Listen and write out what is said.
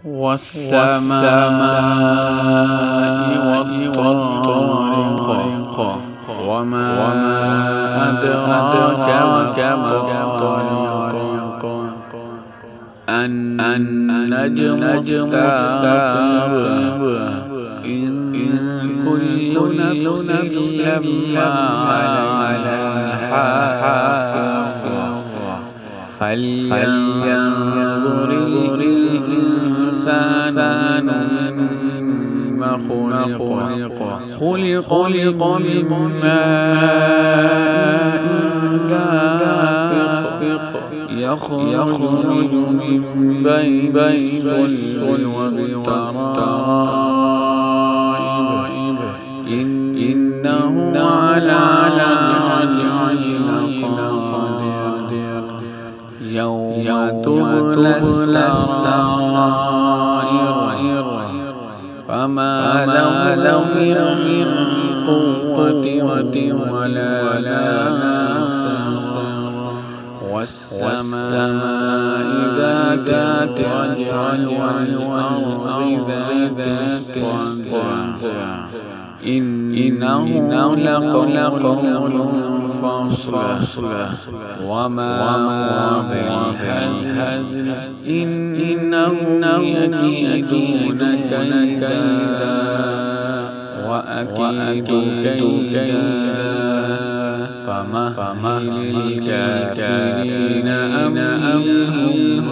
والسماء والطارق وما أدراك ما الطارق النجم الثاقب إن كل نفس لما عليها حافظ فلينظر الإنسان مما خلق من ماء دافق يخرج من بين الصلب والترائب إنه على رجعه لقادر يوم تبلى السرائر فما له من قوة ولا ناصر والسماء ذات الرجع والأرض ذات الصدع إنه لقول فصل وما هو بالهزل إنهم يكيدون كيدا وأكيد كيدا فمهل الكافرين أمهلهم